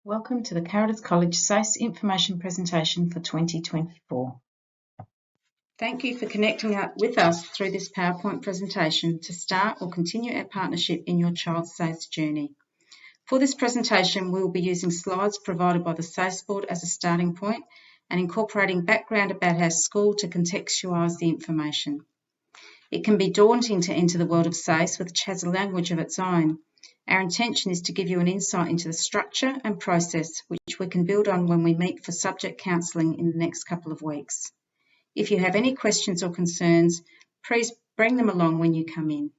Welcome to the Carruthers College SACE information presentation for 2024. Thank you for connecting up with us through this PowerPoint presentation to start or continue our partnership in your child's SACE journey. For this presentation, we will be using slides provided by the SACE board as a starting point and incorporating background about our school to contextualise the information. It can be daunting to enter the world of SACE, which has a language of its own. Our intention is to give you an insight into the structure and process which we can build on when we meet for subject counselling in the next couple of weeks. If you have any questions or concerns, please bring them along when you come in.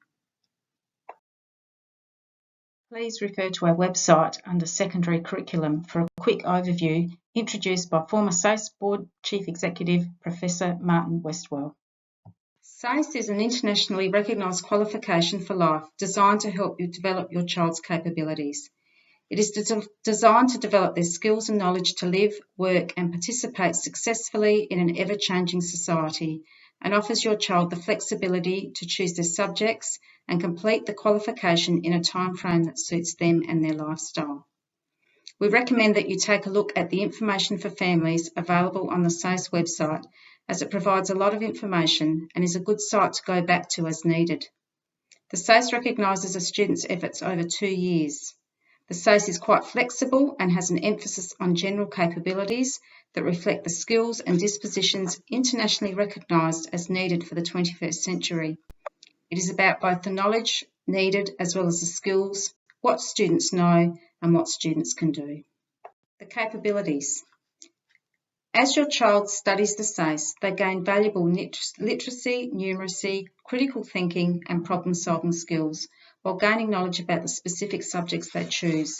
Please refer to our website under Secondary Curriculum for a quick overview introduced by former SACE Board Chief Executive Professor Martin Westwell. SACE is an internationally recognised qualification for life designed to help you develop your child's capabilities. It is designed to develop their skills and knowledge to live, work and participate successfully in an ever-changing society, and offers your child the flexibility to choose their subjects and complete the qualification in a timeframe that suits them and their lifestyle. We recommend that you take a look at the information for families available on the SACE website, as it provides a lot of information and is a good site to go back to as needed. The SACE recognises a student's efforts over 2 years. The SACE is quite flexible and has an emphasis on general capabilities that reflect the skills and dispositions internationally recognised as needed for the 21st century. It is about both the knowledge needed as well as the skills, what students know and what students can do. The capabilities. As your child studies the SACE, they gain valuable literacy, numeracy, critical thinking and problem-solving skills, while gaining knowledge about the specific subjects they choose.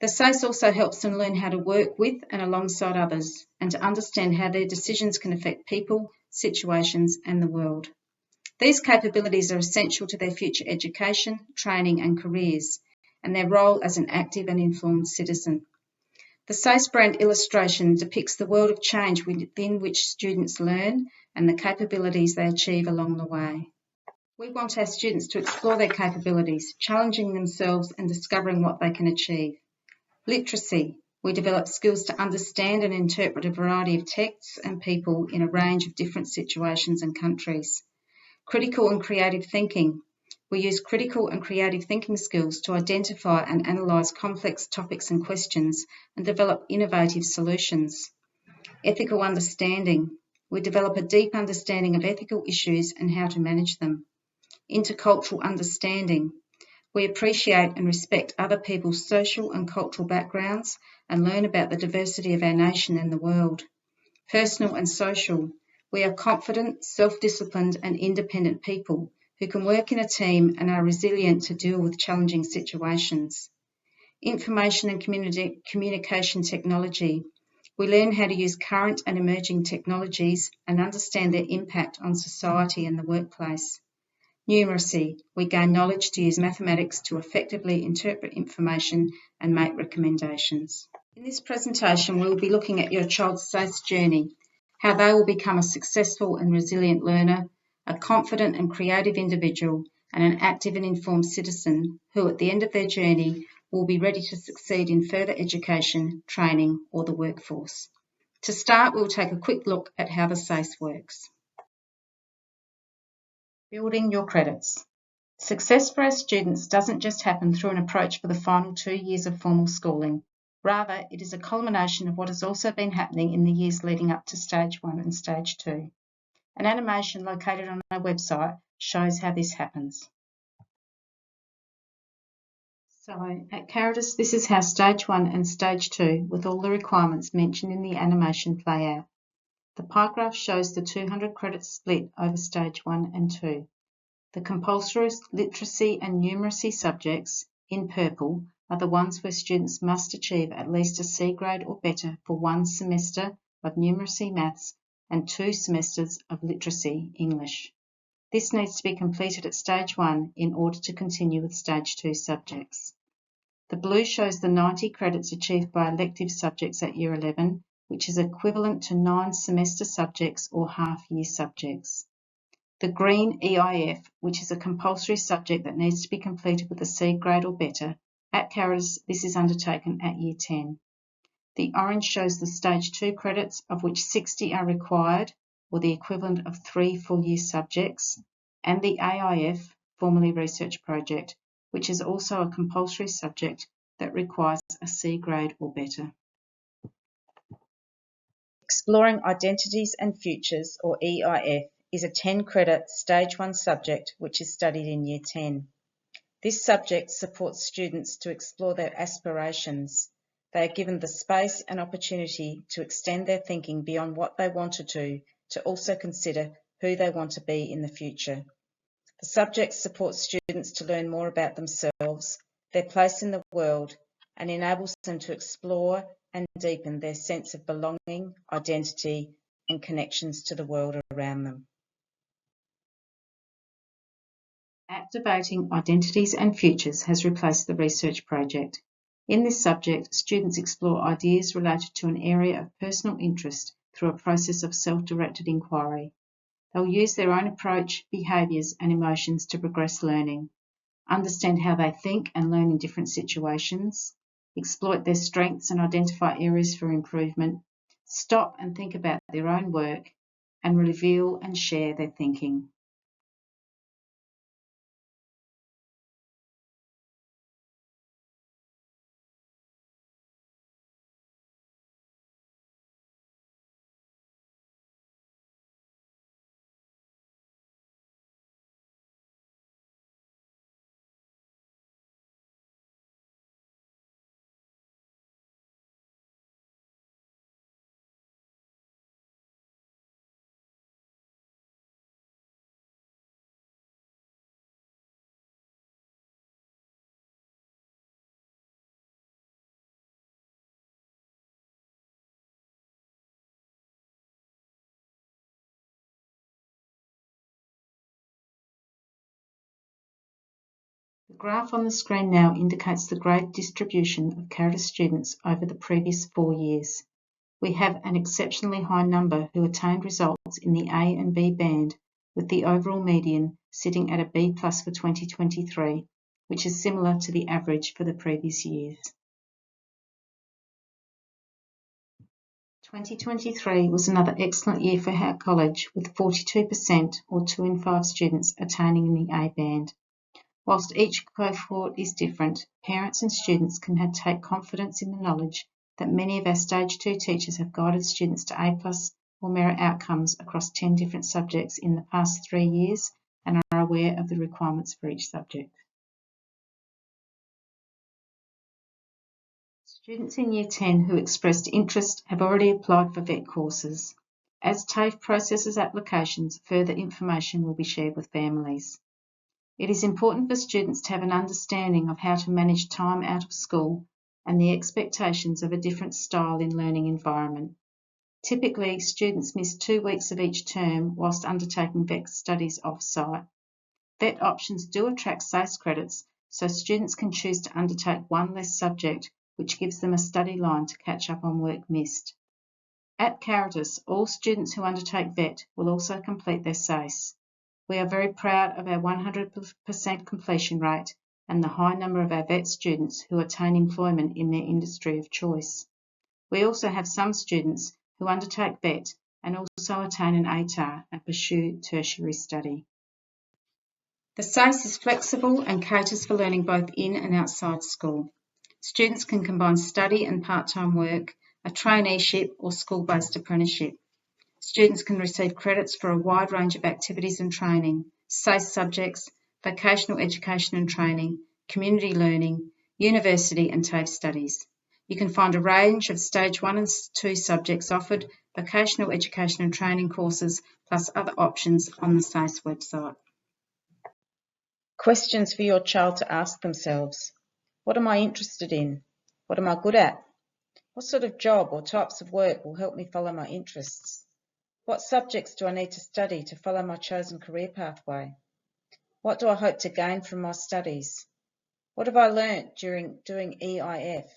The SACE also helps them learn how to work with and alongside others, and to understand how their decisions can affect people, situations and the world. These capabilities are essential to their future education, training and careers, and their role as an active and informed citizen. The SACE brand illustration depicts the world of change within which students learn and the capabilities they achieve along the way. We want our students to explore their capabilities, challenging themselves and discovering what they can achieve. Literacy. We develop skills to understand and interpret a variety of texts and people in a range of different situations and countries. Critical and creative thinking. We use critical and creative thinking skills to identify and analyse complex topics and questions and develop innovative solutions. Ethical understanding. We develop a deep understanding of ethical issues and how to manage them. Intercultural understanding. We appreciate and respect other people's social and cultural backgrounds and learn about the diversity of our nation and the world. Personal and social. We are confident, self-disciplined and independent people who can work in a team and are resilient to deal with challenging situations. Information and communication technology. We learn how to use current and emerging technologies and understand their impact on society and the workplace. Numeracy. We gain knowledge to use mathematics to effectively interpret information and make recommendations. In this presentation, we will be looking at your child's SACE journey, how they will become a successful and resilient learner, a confident and creative individual, and an active and informed citizen who, at the end of their journey, will be ready to succeed in further education, training, or the workforce. To start, we'll take a quick look at how the SACE works. Building your credits. Success for our students doesn't just happen through an approach for the final 2 years of formal schooling. Rather, it is a culmination of what has also been happening in the years leading up to Stage 1 and Stage 2. An animation located on our website shows how this happens. So at Carruthers, this is how Stage 1 and Stage 2, with all the requirements mentioned in the animation, play out. The pie graph shows the 200 credits split over Stage 1 and 2. The compulsory literacy and numeracy subjects, in purple, are the ones where students must achieve at least a C grade or better for 1 semester of numeracy maths and 2 semesters of literacy English. This needs to be completed at Stage 1 in order to continue with Stage 2 subjects. The blue shows the 90 credits achieved by elective subjects at Year 11, which is equivalent to 9 semester subjects or half-year subjects. The green EIF, which is a compulsory subject that needs to be completed with a C grade or better, At Caritas, this is undertaken at Year 10. The orange shows the Stage 2 credits, of which 60 are required, or the equivalent of 3 full-year subjects, and the AIF, formerly Research Project, which is also a compulsory subject that requires a C grade or better. Exploring Identities and Futures, or EIF, is a 10-credit Stage 1 subject which is studied in Year 10. This subject supports students to explore their aspirations. They are given the space and opportunity to extend their thinking beyond what they want to do, to also consider who they want to be in the future. The subject supports students to learn more about themselves, their place in the world, and enables them to explore and deepen their sense of belonging, identity, and connections to the world around them. Activating Identities and Futures has replaced the research project. In this subject, students explore ideas related to an area of personal interest through a process of self-directed inquiry. They'll use their own approach, behaviours and emotions to progress learning, understand how they think and learn in different situations, exploit their strengths and identify areas for improvement, stop and think about their own work, and reveal and share their thinking. The graph on the screen now indicates the grade distribution of Caritas students over the previous 4 years. We have an exceptionally high number who attained results in the A and B band, with the overall median sitting at a B+ for 2023, which is similar to the average for the previous years. 2023 was another excellent year for our college, with 42% or 2 in 5 students attaining in the A band. Whilst each cohort is different, parents and students can take confidence in the knowledge that many of our Stage 2 teachers have guided students to A+ or merit outcomes across 10 different subjects in the past 3 years and are aware of the requirements for each subject. Students in Year 10 who expressed interest have already applied for VET courses. As TAFE processes applications, further information will be shared with families. It is important for students to have an understanding of how to manage time out of school and the expectations of a different style in learning environment. Typically, students miss 2 weeks of each term whilst undertaking VET studies off-site. VET options do attract SACE credits, so students can choose to undertake one less subject, which gives them a study line to catch up on work missed. At Caritas, all students who undertake VET will also complete their SACE. We are very proud of our 100% completion rate and the high number of our VET students who attain employment in their industry of choice. We also have some students who undertake VET and also attain an ATAR and pursue tertiary study. The SACE is flexible and caters for learning both in and outside school. Students can combine study and part-time work, a traineeship or school-based apprenticeship. Students can receive credits for a wide range of activities and training, SACE subjects, vocational education and training, community learning, university and TAFE studies. You can find a range of Stage 1 and 2 subjects offered, vocational education and training courses, plus other options on the SACE website. Questions for your child to ask themselves. What am I interested in? What am I good at? What sort of job or types of work will help me follow my interests? What subjects do I need to study to follow my chosen career pathway? What do I hope to gain from my studies? What have I learnt during doing EIF?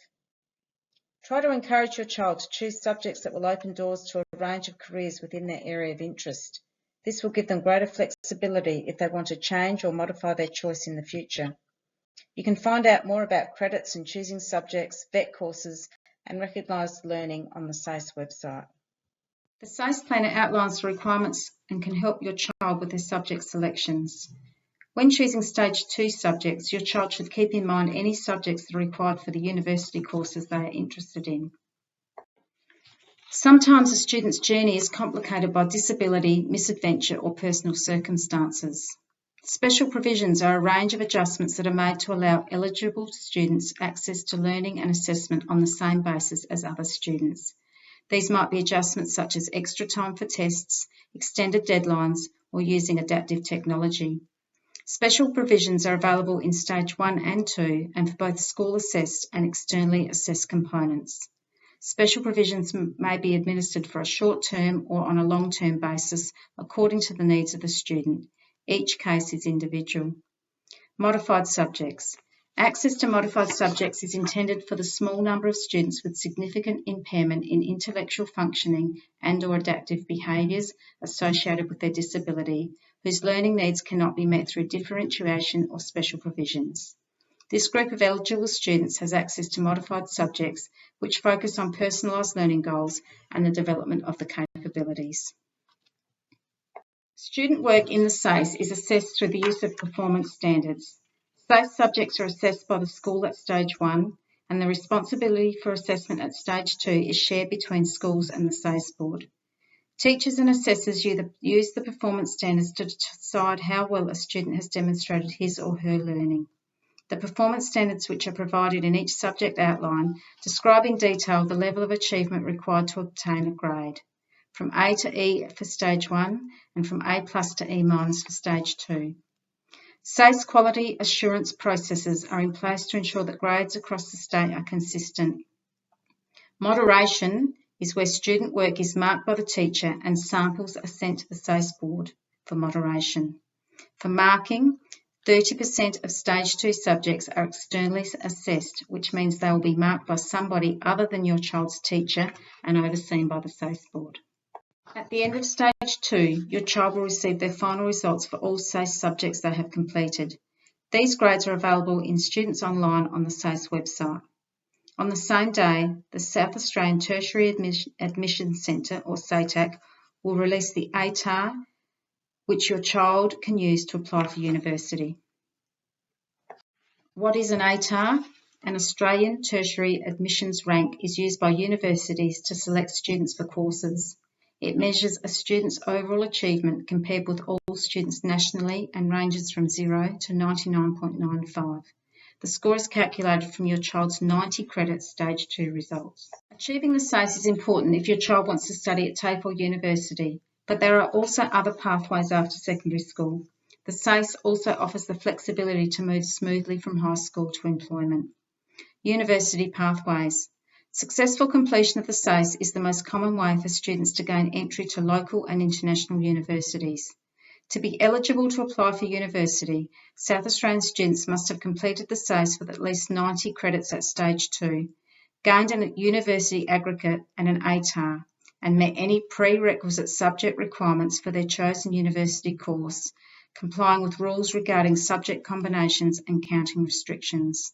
Try to encourage your child to choose subjects that will open doors to a range of careers within their area of interest. This will give them greater flexibility if they want to change or modify their choice in the future. You can find out more about credits and choosing subjects, VET courses, and recognised learning on the SACE website. The SACE Planner outlines the requirements and can help your child with their subject selections. When choosing Stage 2 subjects, your child should keep in mind any subjects that are required for the university courses they are interested in. Sometimes a student's journey is complicated by disability, misadventure, or personal circumstances. Special provisions are a range of adjustments that are made to allow eligible students access to learning and assessment on the same basis as other students. These might be adjustments such as extra time for tests, extended deadlines, or using adaptive technology. Special provisions are available in Stage 1 and 2 and for both school-assessed and externally assessed components. Special provisions may be administered for a short-term or on a long-term basis according to the needs of the student. Each case is individual. Modified subjects. Access to modified subjects is intended for the small number of students with significant impairment in intellectual functioning and/or adaptive behaviours associated with their disability, whose learning needs cannot be met through differentiation or special provisions. This group of eligible students has access to modified subjects which focus on personalised learning goals and the development of the capabilities. Student work in the SACE is assessed through the use of performance standards. SACE subjects are assessed by the school at Stage 1, and the responsibility for assessment at Stage 2 is shared between schools and the SACE board. Teachers and assessors use the performance standards to decide how well a student has demonstrated his or her learning. The performance standards which are provided in each subject outline describe in detail the level of achievement required to obtain a grade, from A to E for Stage 1 and from A+ to E- for Stage 2. SACE quality assurance processes are in place to ensure that grades across the state are consistent. Moderation is where student work is marked by the teacher and samples are sent to the SACE board for moderation. For marking, 30% of Stage 2 subjects are externally assessed, which means they will be marked by somebody other than your child's teacher and overseen by the SACE board. At the end of Stage 2, your child will receive their final results for all SACE subjects they have completed. These grades are available in Students Online on the SACE website. On the same day, the South Australian Tertiary Admission Centre, or SATAC, will release the ATAR, which your child can use to apply for university. What is an ATAR? An Australian Tertiary Admissions Rank is used by universities to select students for courses. It measures a student's overall achievement compared with all students nationally and ranges from 0 to 99.95. The score is calculated from your child's 90 credit Stage 2 results. Achieving the SACE is important if your child wants to study at TAFE or university, but there are also other pathways after secondary school. The SACE also offers the flexibility to move smoothly from high school to employment. University pathways. Successful completion of the SACE is the most common way for students to gain entry to local and international universities. To be eligible to apply for university, South Australian students must have completed the SACE with at least 90 credits at Stage 2, gained a university aggregate and an ATAR, and met any prerequisite subject requirements for their chosen university course, complying with rules regarding subject combinations and counting restrictions.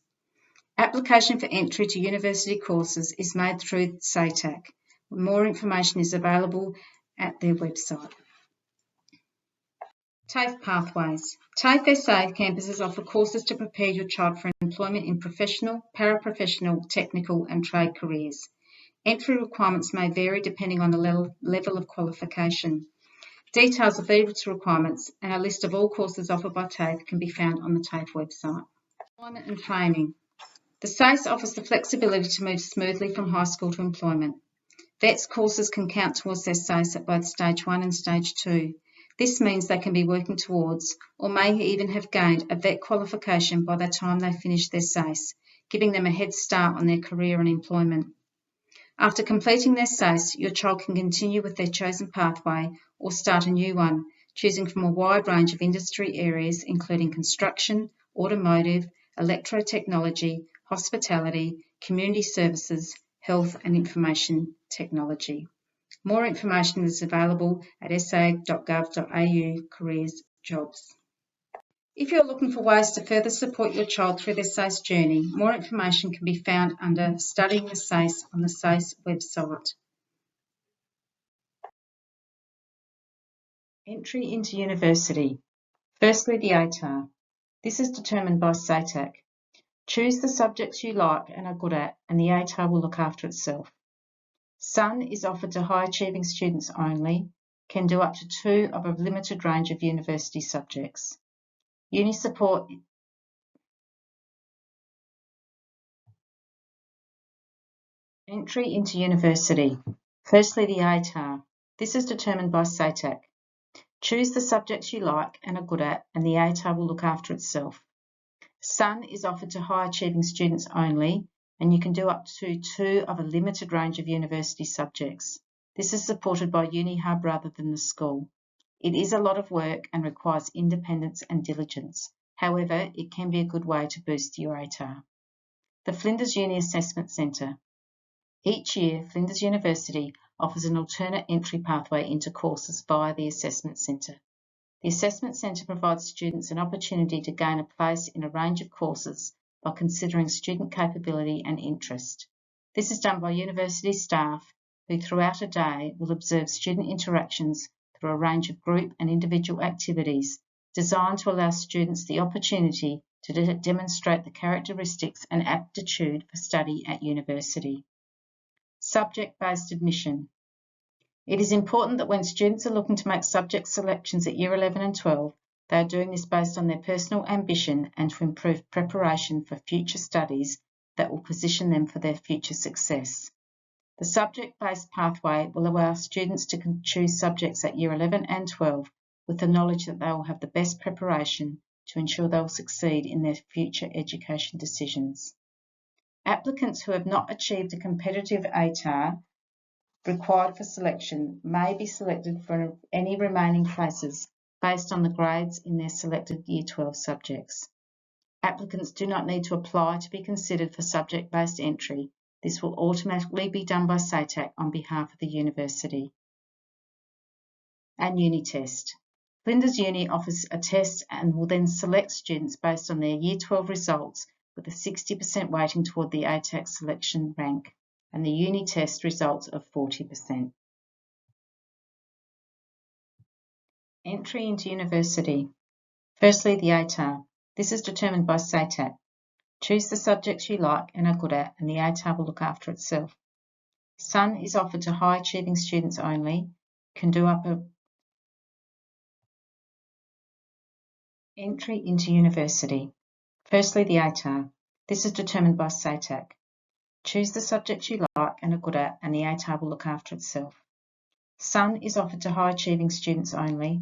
Application for entry to university courses is made through SATAC. More information is available at their website. TAFE pathways. TAFE SA campuses offer courses to prepare your child for employment in professional, paraprofessional, technical and trade careers. Entry requirements may vary depending on the level of qualification. Details of these requirements and a list of all courses offered by TAFE can be found on the TAFE website. Employment and training. The SACE offers the flexibility to move smoothly from high school to employment. VETS courses can count towards their SACE at both Stage 1 and Stage 2. This means they can be working towards, or may even have gained, a VET qualification by the time they finish their SACE, giving them a head start on their career and employment. After completing their SACE, your child can continue with their chosen pathway or start a new one, choosing from a wide range of industry areas including construction, automotive, electrotechnology, hospitality, community services, health and information technology. More information is available at sa.gov.au careers jobs. If you're looking for ways to further support your child through their SACE journey, more information can be found under Studying the SACE on the SACE website. Entry into university. Firstly, the ATAR. This is determined by SATAC. Choose the subjects you like and are good at, and the ATAR will look after itself. SUN is offered to high-achieving students only, can do up to 2 of a limited range of university subjects. Uni support. Entry into university. Firstly, the ATAR. This is determined by SATAC. Choose the subjects you like and are good at, and the ATAR will look after itself. SUN is offered to high-achieving students only, and you can do up to 2 of a limited range of university subjects. This is supported by Uni Hub rather than the school. It is a lot of work and requires independence and diligence. However, it can be a good way to boost your ATAR. The Flinders Uni Assessment Centre. Each year, Flinders University offers an alternate entry pathway into courses via the Assessment Centre. The Assessment Centre provides students an opportunity to gain a place in a range of courses by considering student capability and interest. This is done by university staff who throughout a day will observe student interactions through a range of group and individual activities designed to allow students the opportunity to demonstrate the characteristics and aptitude for study at university. Subject-based admission. It is important that when students are looking to make subject selections at Year 11 and 12, they are doing this based on their personal ambition and to improve preparation for future studies that will position them for their future success. The subject-based pathway will allow students to choose subjects at Year 11 and 12 with the knowledge that they will have the best preparation to ensure they will succeed in their future education decisions. Applicants who have not achieved a competitive ATAR required for selection may be selected for any remaining places based on the grades in their selected Year 12 subjects. Applicants do not need to apply to be considered for subject-based entry. This will automatically be done by SATAC on behalf of the university. And Uni Test. Flinders Uni offers a test and will then select students based on their Year 12 results with a 60% weighting toward the ATAC selection rank and the Uni Test results of 40%. Entry into university. Firstly, the ATAR. This is determined by SATAC. Choose the subjects you like and are good at, and the ATAR will look after itself. SUN is offered to high-achieving students only, can do up a entry into university. Firstly, the ATAR. This is determined by SATAC. Choose the subjects you like and are good at, and the ATAR will look after itself. SUN is offered to high-achieving students only.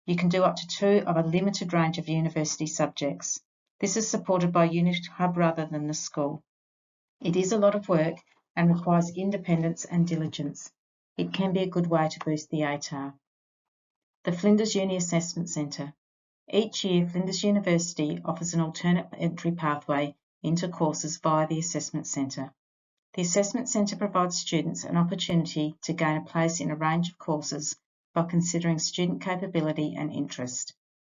You can do up to 2 of a limited range of university subjects. This is supported by Uni Hub rather than the school. It is a lot of work and requires independence and diligence. It can be a good way to boost the ATAR. The Flinders Uni Assessment Centre. Each year, Flinders University offers an alternate entry pathway into courses via the Assessment Centre. The Assessment Centre provides students an opportunity to gain a place in a range of courses by considering student capability and interest.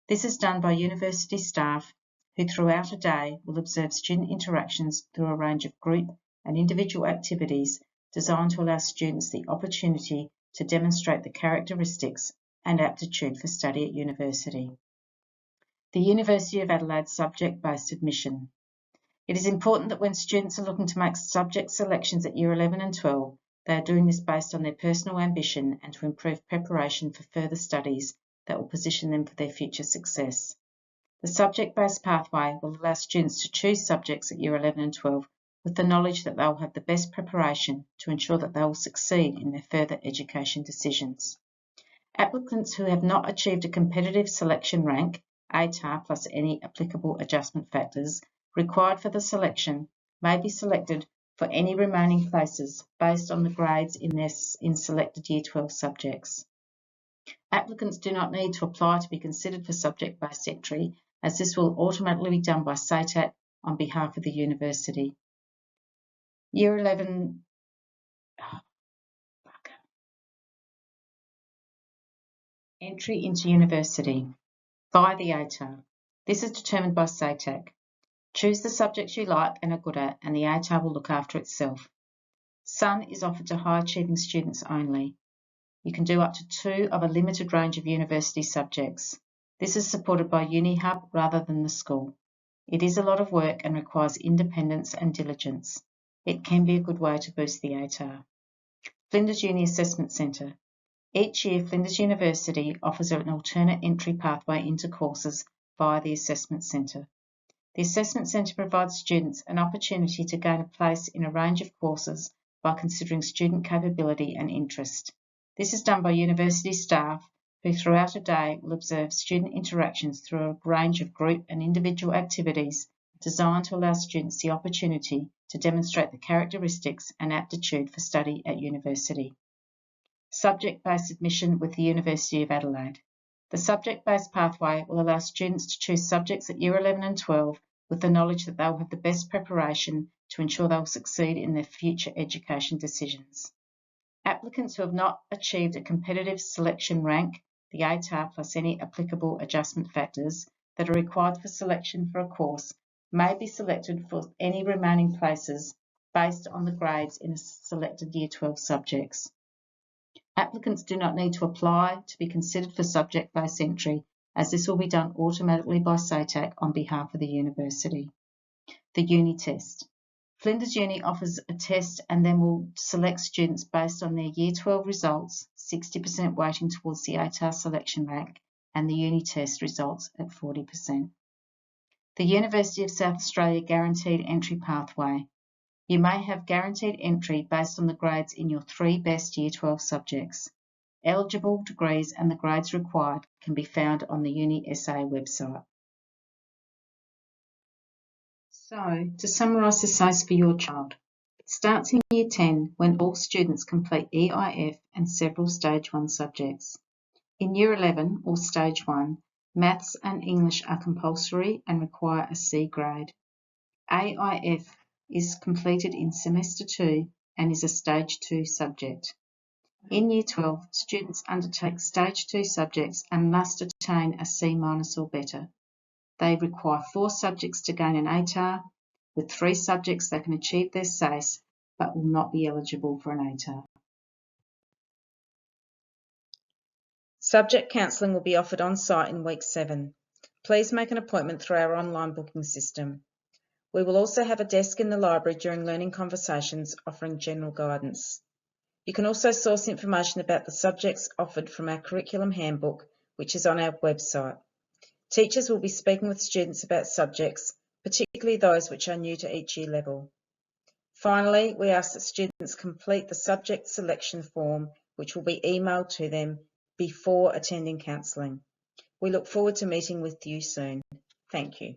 This is done by university staff who throughout a day will observe student interactions through a range of group and individual activities designed to allow students the opportunity to demonstrate the characteristics and aptitude for study at university. The University of Adelaide subject-based admission. It is important that when students are looking to make subject selections at Year 11 and 12, they are doing this based on their personal ambition and to improve preparation for further studies that will position them for their future success. The subject-based pathway will allow students to choose subjects at Year 11 and 12 with the knowledge that they will have the best preparation to ensure that they will succeed in their further education decisions. Applicants who have not achieved a competitive selection rank, ATAR plus any applicable adjustment factors, required for the selection may be selected for any remaining places based on the grades in selected Year 12 subjects. Applicants do not need to apply to be considered for subject-based entry, as this will automatically be done by SATAC on behalf of the university. Year 11 entry into university via the ATAR. This is determined by SATAC. Choose the subjects you like and are good at, and the ATAR will look after itself. SUN is offered to high achieving students only. You can do up to 2 of a limited range of university subjects. This is supported by UniHub rather than the school. It is a lot of work and requires independence and diligence. It can be a good way to boost the ATAR. Flinders Uni Assessment Centre. Each year, Flinders University offers an alternate entry pathway into courses via the Assessment Centre. The Assessment Centre provides students an opportunity to gain a place in a range of courses by considering student capability and interest. This is done by university staff who throughout a day will observe student interactions through a range of group and individual activities designed to allow students the opportunity to demonstrate the characteristics and aptitude for study at university. Subject-based admission with the University of Adelaide. The subject-based pathway will allow students to choose subjects at Year 11 and 12 with the knowledge that they will have the best preparation to ensure they will succeed in their future education decisions. Applicants who have not achieved a competitive selection rank, the ATAR plus any applicable adjustment factors that are required for selection for a course, may be selected for any remaining places based on the grades in selected Year 12 subjects. Applicants do not need to apply to be considered for subject-based entry, as this will be done automatically by SATAC on behalf of the university. The Uni Test. Flinders Uni offers a test and then will select students based on their Year 12 results, 60% weighting towards the ATAR selection rank, and the Uni Test results at 40%. The University of South Australia Guaranteed Entry Pathway. You may have guaranteed entry based on the grades in your 3 best Year 12 subjects. Eligible degrees and the grades required can be found on the Uni SA website. So, to summarise the SACE for your child, it starts in Year 10 when all students complete EIF and several Stage 1 subjects. In Year 11 or Stage 1, Maths and English are compulsory and require a C grade. AIF is completed in Semester 2 and is a Stage 2 subject. In Year 12, students undertake Stage 2 subjects and must attain a C- or better. They require 4 subjects to gain an ATAR. With 3 subjects they can achieve their SACE but will not be eligible for an ATAR. Subject counselling will be offered on site in week 7. Please make an appointment through our online booking system. We will also have a desk in the library during learning conversations offering general guidance. You can also source information about the subjects offered from our curriculum handbook, which is on our website. Teachers will be speaking with students about subjects, particularly those which are new to each year level. Finally, we ask that students complete the subject selection form, which will be emailed to them before attending counselling. We look forward to meeting with you soon. Thank you.